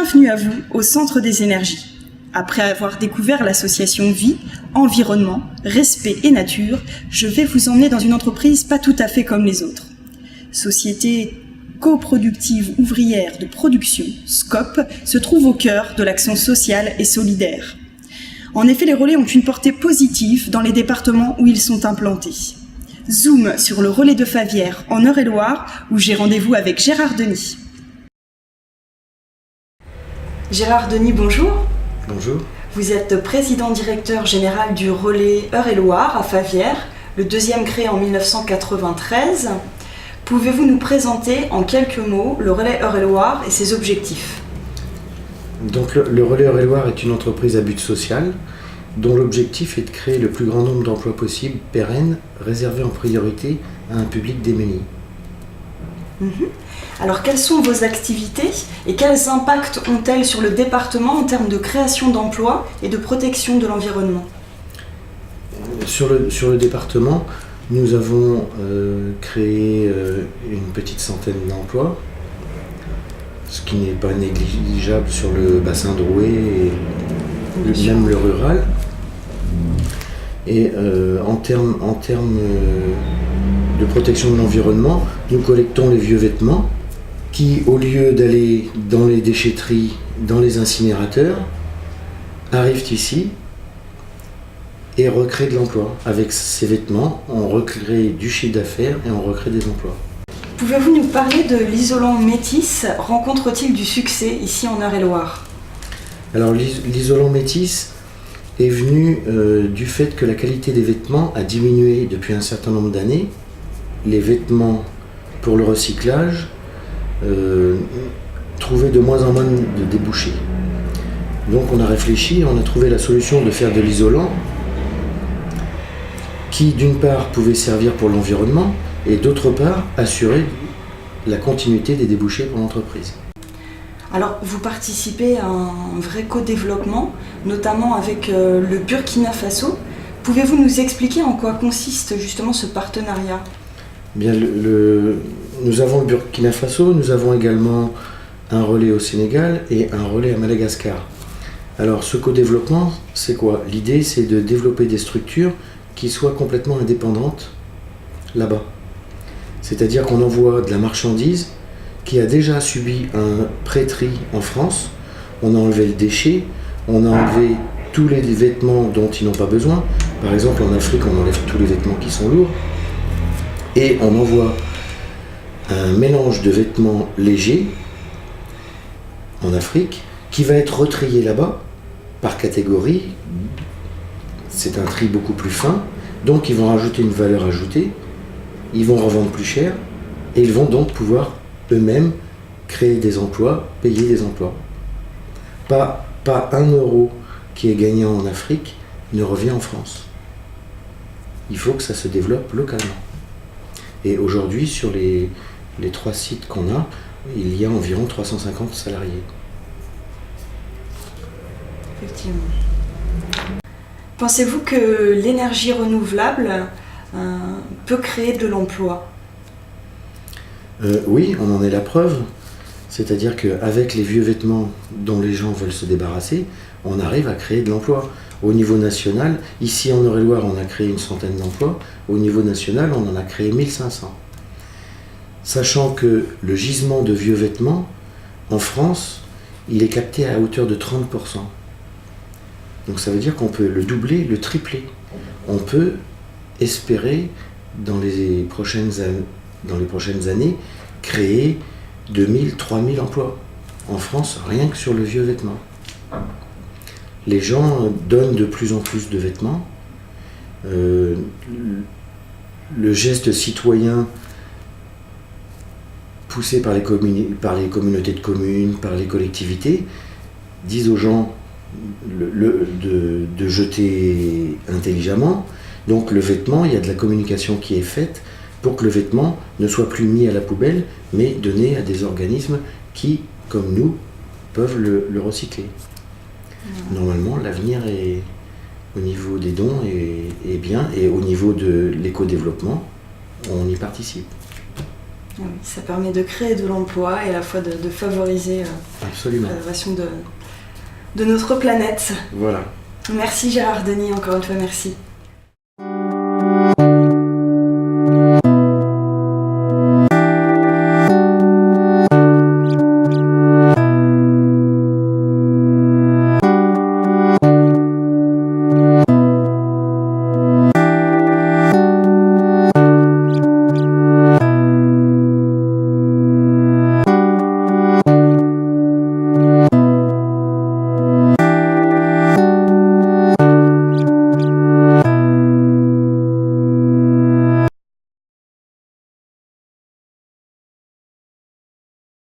Bienvenue à vous au Centre des énergies. Après avoir découvert l'association Vie, Environnement, Respect et Nature, je vais vous emmener dans une entreprise pas tout à fait comme les autres. Société coproductive ouvrière de production, SCOP, se trouve au cœur de l'action sociale et solidaire. En effet, les relais ont une portée positive dans les départements où ils sont implantés. Zoom sur le relais de Favières en Eure-et-Loire, où j'ai rendez-vous avec Gérard Denis. Gérard Denis, bonjour. Bonjour. Vous êtes président-directeur général du relais Eure-et-Loire à Favières, le deuxième créé en 1993. Pouvez-vous nous présenter en quelques mots le relais Eure-et-Loire et ses objectifs ? Donc le relais Eure-et-Loire est une entreprise à but social dont l'objectif est de créer le plus grand nombre d'emplois possibles, pérennes, réservés en priorité à un public démuni. Alors, quelles sont vos activités et quels impacts ont-elles sur le département en termes de création d'emplois et de protection de l'environnement ? Sur le département, nous avons créé une petite centaine d'emplois, ce qui n'est pas négligeable sur le bassin de Rouet et même le rural. Et en termes de protection de l'environnement, nous collectons les vieux vêtements qui, au lieu d'aller dans les déchetteries, dans les incinérateurs, arrivent ici et recréent de l'emploi. Avec ces vêtements, on recrée du chiffre d'affaires et on recrée des emplois. Pouvez-vous nous parler de l'isolant Métis ? Rencontre-t-il du succès ici en Eure-et-Loire ? Alors l'isolant Métis est venu du fait que la qualité des vêtements a diminué depuis un certain nombre d'années. Les vêtements pour le recyclage trouvaient de moins en moins de débouchés. Donc on a réfléchi, on a trouvé la solution de faire de l'isolant qui d'une part pouvait servir pour l'environnement et d'autre part assurer la continuité des débouchés pour l'entreprise. Alors, vous participez à un vrai co-développement, notamment avec le Burkina Faso. Pouvez-vous nous expliquer en quoi consiste justement ce partenariat ? Bien, nous avons le Burkina Faso, nous avons également un relais au Sénégal et un relais à Madagascar. Alors, ce co-développement, c'est quoi ? L'idée, c'est de développer des structures qui soient complètement indépendantes là-bas. C'est-à-dire qu'on envoie de la marchandise qui a déjà subi un pré-tri en France. On a enlevé le déchet, on a enlevé tous les vêtements dont ils n'ont pas besoin. Par exemple, en Afrique, on enlève tous les vêtements qui sont lourds. Et on envoie un mélange de vêtements légers en Afrique qui va être retrié là-bas par catégorie. C'est un tri beaucoup plus fin. Donc, ils vont rajouter une valeur ajoutée. Ils vont revendre plus cher. Et ils vont donc pouvoir eux-mêmes créer des emplois, payer des emplois. Pas 1 euro qui est gagné en Afrique ne revient en France. Il faut que ça se développe localement. Et aujourd'hui, sur les 3 sites qu'on a, il y a environ 350 salariés. Effectivement. Pensez-vous que l'énergie renouvelable peut créer de l'emploi ? Oui, on en est la preuve. C'est-à-dire qu'avec les vieux vêtements dont les gens veulent se débarrasser, on arrive à créer de l'emploi. Au niveau national, ici en Eure-et-Loire, on a créé une centaine d'emplois. Au niveau national, on en a créé 1500. Sachant que le gisement de vieux vêtements, en France, il est capté à hauteur de 30%. Donc ça veut dire qu'on peut le doubler, le tripler. On peut espérer, dans les prochaines années, créer 2000, 3000 emplois en France, rien que sur le vieux vêtement. Les gens donnent de plus en plus de vêtements. Le geste citoyen poussé par les communautés de communes, par les collectivités, disent aux gens de jeter intelligemment. Donc le vêtement, il y a de la communication qui est faite pour que le vêtement ne soit plus mis à la poubelle, mais donné à des organismes qui, comme nous, peuvent le recycler. Normalement, l'avenir est, au niveau des dons est bien, et au niveau de l'éco-développement, on y participe. Oui, ça permet de créer de l'emploi et à la fois de favoriser Absolument. la préservation de notre planète. Voilà. Merci Gérard Denis, encore une fois merci.